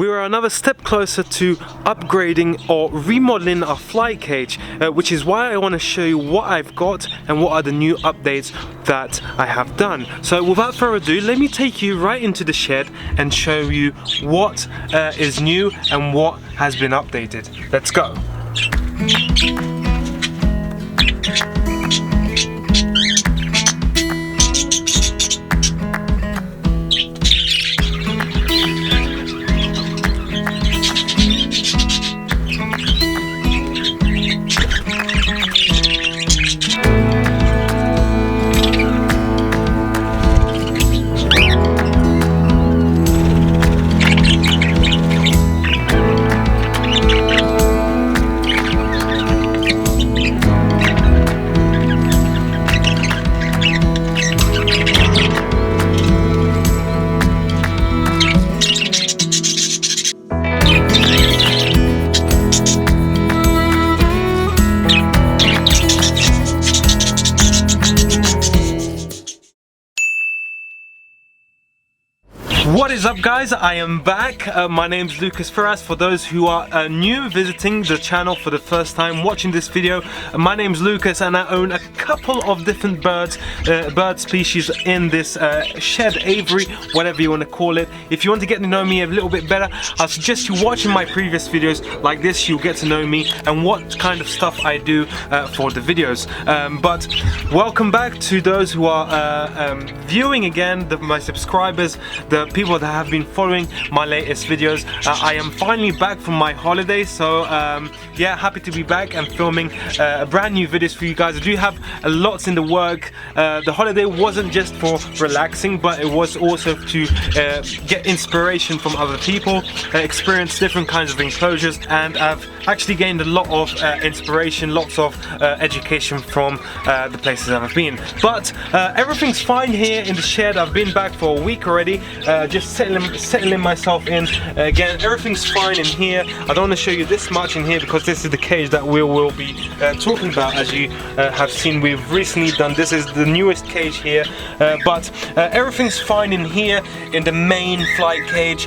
we are another step closer to upgrading or remodeling our fly cage, which is why I want to show you what I've got and what are the new updates that I have done. So without further ado, let me take you right into the shed and show you what is new and what has been updated. Let's go. What is up, guys? I am back. My name's Lucas Ferraz. For those who are new, visiting the channel for the first time, watching this video, my name's Lucas and I own a couple of different bird species in this shed, aviary, whatever you want to call it. If you want to get to know me a little bit better, I suggest you watching my previous videos like this. You'll get to know me and what kind of stuff I do for the videos. But welcome back to those who are viewing again, my subscribers, the people that have been following my latest videos. I am finally back from my holiday, so yeah, happy to be back and filming brand new videos for you guys. I do have lots in the work. The holiday wasn't just for relaxing, but it was also to get inspiration from other people, experience different kinds of enclosures, and I've actually gained a lot of inspiration, lots of education from the places I've been. But everything's fine here in the shed. I've been back for a week already, just settling myself in. Again, everything's fine in here. I don't want to show you this much in here because this is the cage that we will be talking about. As you have seen, we've recently done, this is the newest cage here, but everything's fine in here in the main fly cage.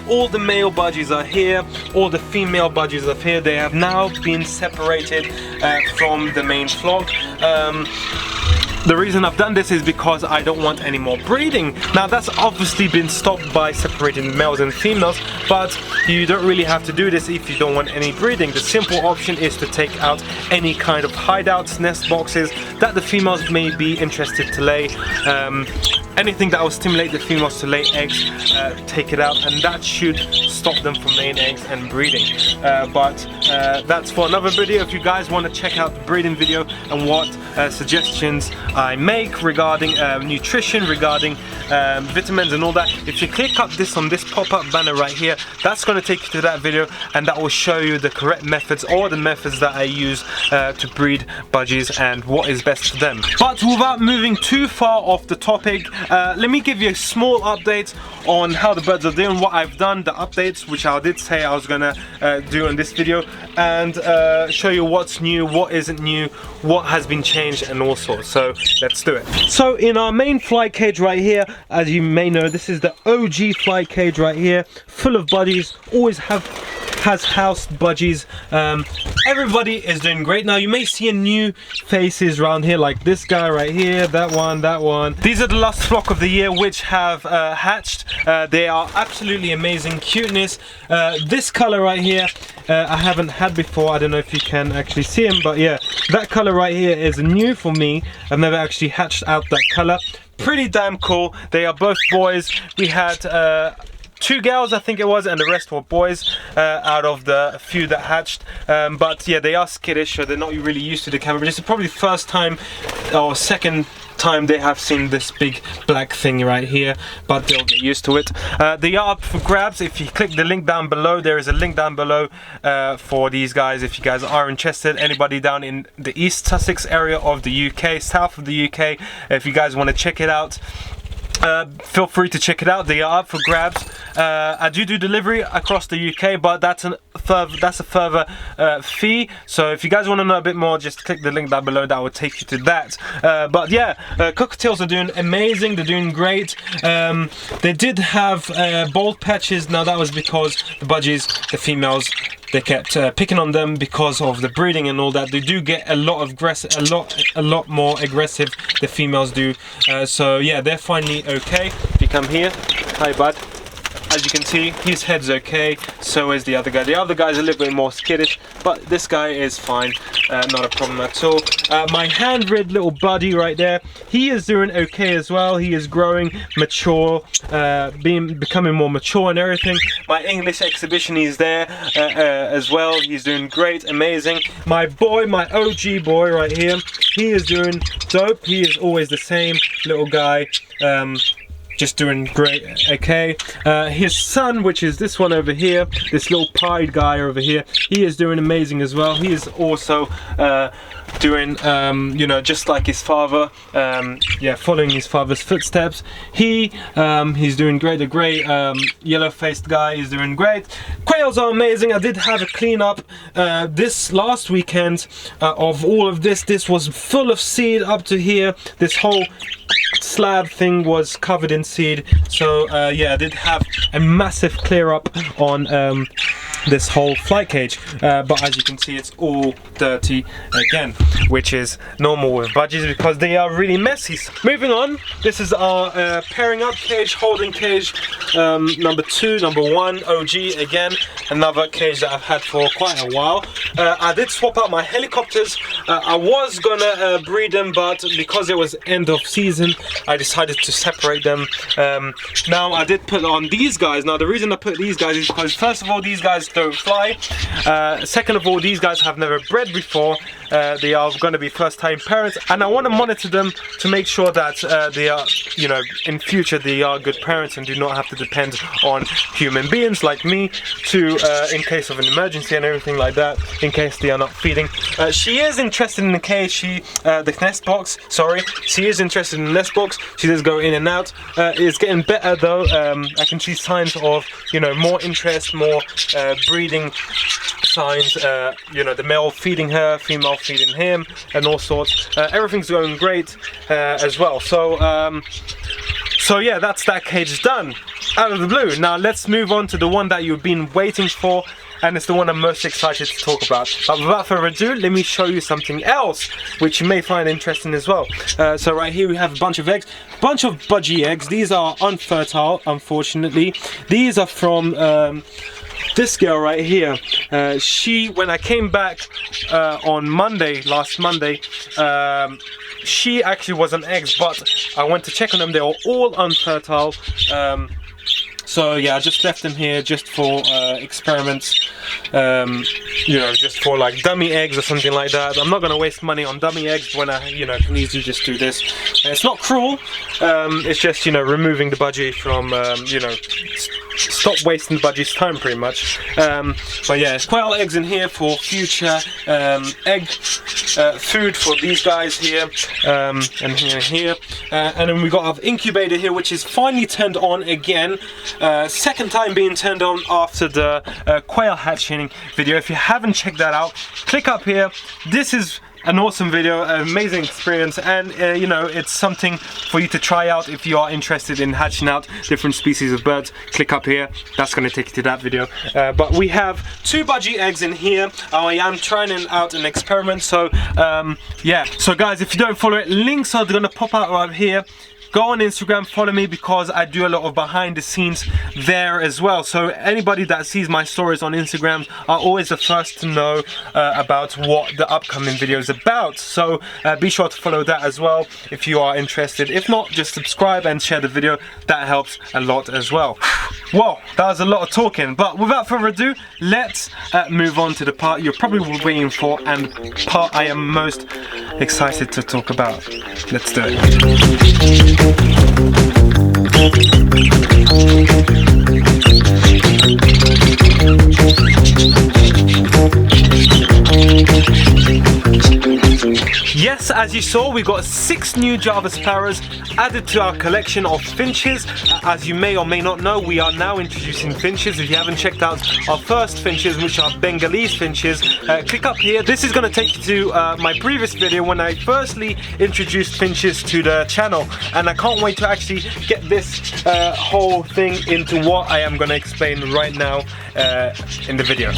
All the male budgies are here, all the female budgies are here. They have now been separated from the main flock. The reason I've done this is because I don't want any more breeding. Now that's obviously been stopped by separating males and females, but you don't really have to do this if you don't want any breeding. The simple option is to take out any kind of hideouts, nest boxes that the females may be interested to lay. Anything that will stimulate the females to lay eggs, take it out, and that should stop them from laying eggs and breeding. But that's for another video. If you guys want to check out the breeding video and what suggestions I make regarding nutrition, regarding vitamins and all that, if you click up on this pop-up banner right here, that's going to take you to that video, and that will show you the correct methods or the methods that I use to breed budgies and what is best for them. But without moving too far off the topic, let me give you a small update on how the birds are doing, what I've done, the updates which I did say I was gonna do in this video, and show you what's new, what isn't new, what has been changed, and all sorts. So let's do it. So in our main fly cage right here, as you may know, this is the OG fly cage right here, full of budgies, always has housed budgies. Everybody is doing great. Now you may see a new faces around here, like this guy right here, that one. These are the last flock of the year which have hatched. They are absolutely amazing cuteness. This color right here I haven't had before. I don't know if you can actually see him, but yeah, that color right here is new for me. I've never actually hatched out that color. Pretty damn cool. They are both boys. We had 2 girls, I think it was, and the rest were boys out of the few that hatched. But yeah, they are skittish, so they're not really used to the camera. This is probably the first time or second time they have seen this big black thing right here, but they'll get used to it. They are up for grabs. If you click the link down below, there is a link down below for these guys if you guys are interested. Anybody down in the East Sussex area of the UK, south of the UK, if you guys want to check it out. feel free to check it out. They are up for grabs. I do delivery across the UK, but that's a further fee. So if you guys want to know a bit more, just click the link down below. That will take you to that. But yeah, cockatiels are doing amazing. They're doing great. They did have bald patches. Now that was because the budgies, the females, they kept picking on them because of the breeding and all that. They do get a lot more aggressive. The females do. So yeah, they're finally okay. If you come here, hi bud. As you can see, his head's okay, so is the other guy. The other guy's a little bit more skittish, but this guy is fine, not a problem at all. My hand-reared little buddy right there, he is doing okay as well. He is growing, mature, becoming more mature and everything. My English exhibition, he's there as well. He's doing great, amazing. My boy, my OG boy right here, he is doing dope. He is always the same little guy. Just doing great, okay. His son, which is this one over here, this little pied guy over here, he is doing amazing as well. He is also doing, you know, just like his father, yeah, following his father's footsteps. He's doing great. The grey yellow-faced guy is doing great. Quails are amazing. I did have a cleanup this last weekend of all of this. This was full of seed up to here. This whole slab thing was covered in seed, so yeah, I did have a massive clear up on this whole flight cage, but as you can see, it's all dirty again, which is normal with budgies because they are really messy. Moving on, this is our pairing up cage, holding cage, number 2, number 1, OG again, another cage that I've had for quite a while. I did swap out my helicopters. I was gonna breed them, but because it was end of season, I decided to separate them. Now I did put on these guys. Now the reason I put these guys is because first of all, these guys don't fly. Second of all, these guys have never bred before. They are going to be first time parents, and I want to monitor them to make sure that they are, you know, in future they are good parents and do not have to depend on human beings like me to in case of an emergency and everything like that, in case they are not feeding. She is interested in the cage, the nest box, sorry, she is interested in the nest box. She does go in and out. It's getting better though. I can see signs of, you know, more interest, more breeding signs, you know, the male feeding her, female feeding him, and all sorts. Everything's going great as well. So so yeah, that's that cage done out of the blue. Now let's move on to the one that you've been waiting for, and it's the one I'm most excited to talk about. But without further ado, let me show you something else which you may find interesting as well. So right here we have a bunch of eggs, bunch of budgie eggs. These are unfertile, unfortunately. These are from this girl right here. When I came back on Monday, last Monday, she actually was on eggs, but I went to check on them. They were all unfertile. So yeah, I just left them here just for experiments, you know, just for like dummy eggs or something like that. I'm not going to waste money on dummy eggs when I, you know, can easily just do this. And it's not cruel, it's just, you know, removing the budgie from, you know, stop wasting the budgie's time pretty much. But yeah, it's quail eggs in here for future egg food for these guys here, and here. And then we got our incubator here, which is finally turned on again. Second time being turned on after the quail hatching video. If you haven't checked that out, click up here. This is an awesome video, an amazing experience, and you know, it's something for you to try out if you are interested in hatching out different species of birds. Click up here, that's going to take you to that video. But we have 2 budgie eggs in here. I am trying out an experiment, so yeah. So guys, if you don't follow it, links are going to pop out right here. Go on Instagram, follow me, because I do a lot of behind the scenes there as well. So anybody that sees my stories on Instagram are always the first to know about what the upcoming video is about. So be sure to follow that as well if you are interested. If not, just subscribe and share the video. That helps a lot as well. Well, that was a lot of talking, but without further ado, let's move on to the part you're probably waiting for, and part I am most excited to talk about. Let's do it. Yes, as you saw, we got 6 new Java Sparrows added to our collection of finches. As you may or may not know, we are now introducing finches. If you haven't checked out our first finches, which are Bengalese finches, click up here. This is going to take you to my previous video when I firstly introduced finches to the channel, and I can't wait to actually get this whole thing into what I am going to explain right now in the video.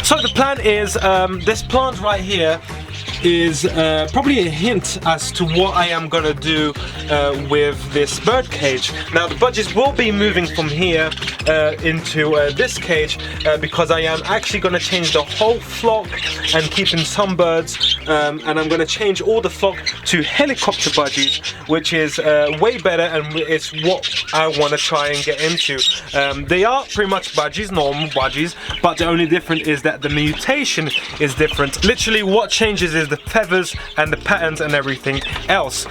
So the plan is, this plant right here is probably a hint as to what I am gonna do with this bird cage. Now the budgies will be moving from here into this cage because I am actually gonna change the whole flock and keeping some birds, and I'm gonna change all the flock to helicopter budgies, which is way better, and it's what I want to try and get into. They are pretty much budgies, normal budgies, but the only difference is that the mutation is different. Literally what changes is the feathers and the patterns and everything else,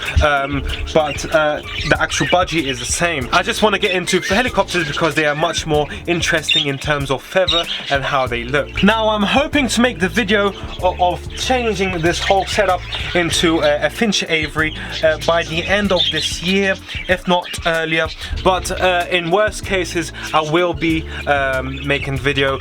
but the actual budgie is the same. I just want to get into helicopters because they are much more interesting in terms of feather and how they look. Now I'm hoping to make the video of changing this whole setup into a finch aviary by the end of this year, if not earlier, but in worst cases I will be making video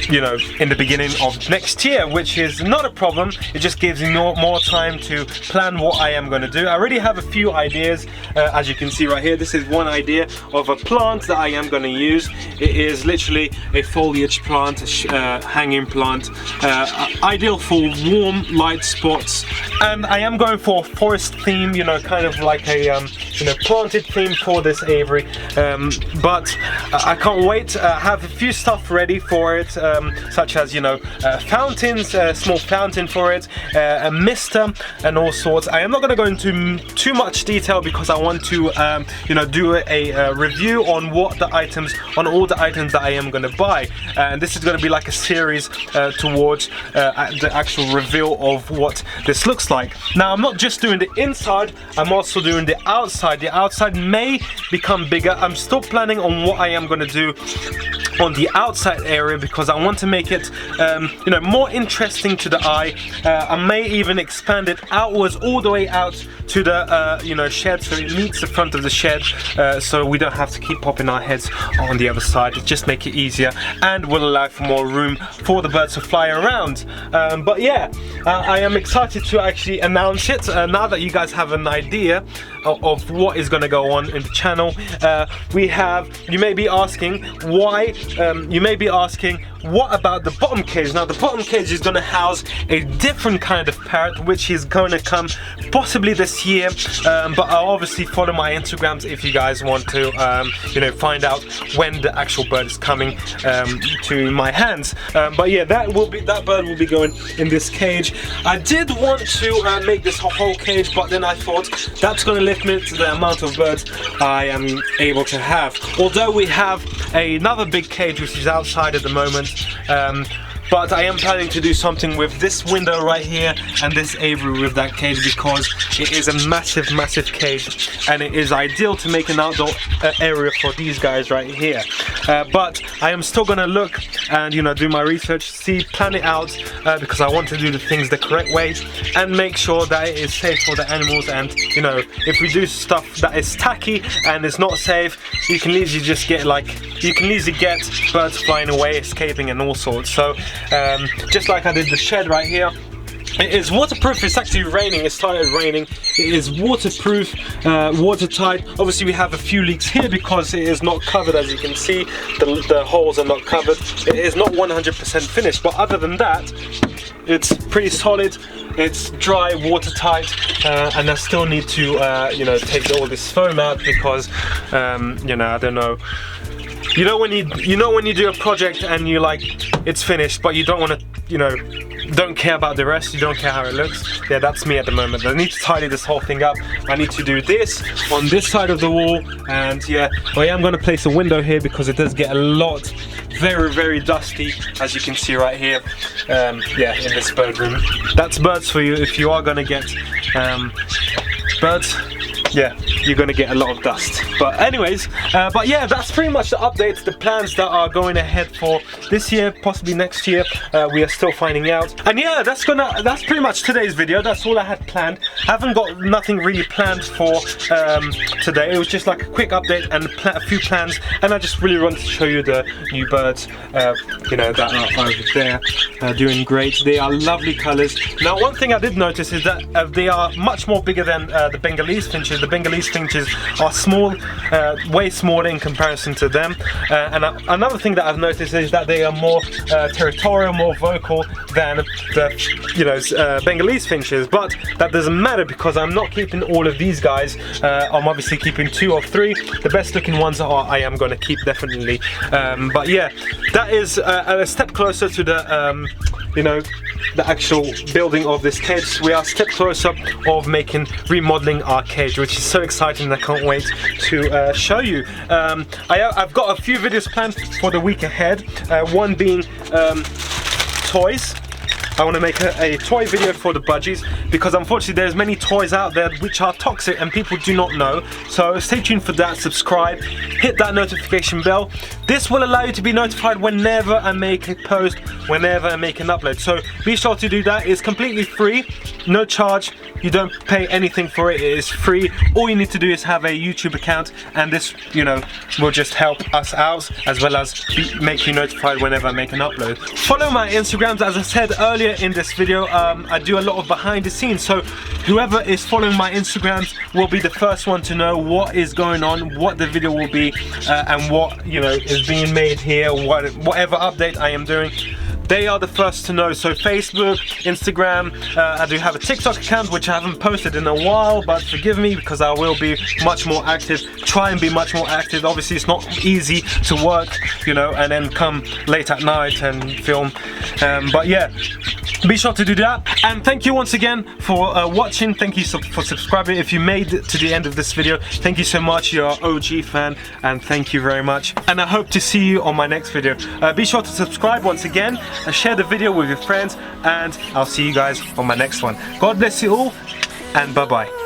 you know, in the beginning of next year, which is not a problem. It just gives me more time to plan what I am going to do. I already have a few ideas, as you can see right here. This is one idea of a plant that I am going to use. It is literally a foliage plant, hanging plant, ideal for warm light spots, and I am going for a forest theme, you know, kind of like a you know, planted theme for this aviary, but I can't wait. I have a few stuff ready for it, such as, you know, fountains, small fountain for it, a mister and all sorts. I am not going to go into too much detail because I want to you know, do a review on what the items, on all the items that I am going to buy, and this is going to be like a series towards the actual reveal of what this looks like. Now I'm not just doing the inside, I'm also doing the outside. The outside may become bigger. I'm still planning on what I am going to do on the outside area because I want to make it you know, more interesting to the eye. I may even expand it outwards all the way out to the you know, shed, so it meets the front of the shed, so we don't have to keep popping our heads on the other side. It just make it easier and will allow for more room for the birds to fly around. But yeah, I am excited to actually announce it now that you guys have an idea of what is going to go on in the channel. We have, you may be asking why, you may be asking what about the bottom cage. Now the bottom cage is going to house a different kind of parrot, which is going to come possibly this year, but I'll obviously follow my Instagrams if you guys want to you know, find out when the actual bird is coming to my hands. But yeah, that bird will be going in this cage. I did want to make this a whole cage, but then I thought that's going to limit the amount of birds I am able to have. Although we have another big cage which is outside at the moment, but I am planning to do something with this window right here and this aviary with that cage because it is a massive cage and it is ideal to make an outdoor area for these guys right here. But I am still gonna look and, you know, do my research, plan it out, because I want to do the things the correct way and make sure that it is safe for the animals. And, you know, if we do stuff that is tacky and it's not safe, you can easily just get birds flying away, escaping and all sorts. So just like I did the shed right here, it is waterproof. It's actually raining, it started raining. It is waterproof, watertight. Obviously we have a few leaks here because it is not covered. As you can see, the holes are not covered. It is not 100% finished, but other than that, it's pretty solid. It's dry, watertight, and I still need to you know, take all this foam out because you know, I don't know. You know when you do a project and you like it's finished, but you don't want to, you know, don't care about the rest, you don't care how it looks. Yeah, that's me at the moment. I need to tidy this whole thing up. I need to do this on this side of the wall, and yeah, well, yeah, I'm going to place a window here because it does get a lot, very dusty, as you can see right here. Yeah, in this bird room. That's birds for you if you are going to get birds. yeah, you're gonna get a lot of dust. But anyways, but yeah, that's pretty much the updates, the plans that are going ahead for this year, possibly next year. We are still finding out. And yeah, that's pretty much today's video. That's all I had planned. I haven't got nothing really planned for today. It was just like a quick update and a few plans, and I just really wanted to show you the new birds, you know, that are over there, doing great. They are lovely colours. Now, one thing I did notice is that they are much more bigger than the Bengalese finches. The Bengalese finches are small, way smaller in comparison to them. And another thing that I've noticed is that they are more territorial, more vocal than the, you know, Bengalese finches. But that doesn't matter because I'm not keeping all of these guys. I'm obviously keeping 2 or 3. The best looking ones I am going to keep definitely. But yeah, that is a step closer to the you know, the actual building of this cage. We are a step closer of remodeling our cage, which is so exciting. I can't wait to show you. I've got a few videos planned for the week ahead. One being toys. I want to make a toy video for the budgies because unfortunately there's many toys out there which are toxic and people do not know. So stay tuned for that, subscribe, hit that notification bell. This will allow you to be notified whenever I make a post, whenever I make an upload. So be sure to do that. It's completely free, no charge. You don't pay anything for it. It is free. All you need to do is have a YouTube account, and this, you know, will just help us out as well as make you notified whenever I make an upload. Follow my Instagrams. As I said earlier in this video, I do a lot of behind the scenes, so whoever is following my Instagrams will be the first one to know what is going on, what the video will be, and what, you know, is being made here, whatever update I am doing. They are the first to know. So Facebook, Instagram, I do have a TikTok account which I haven't posted in a while, but forgive me because I will be much more active, try and be much more active. Obviously it's not easy to work, you know, and then come late at night and film, but yeah, be sure to do that. And thank you once again for watching. Thank you for subscribing. If you made it to the end of this video, thank you so much. You're an OG fan, and thank you very much, and I hope to see you on my next video. Be sure to subscribe once again, share the video with your friends, and I'll see you guys on my next one. God bless you all, and bye bye.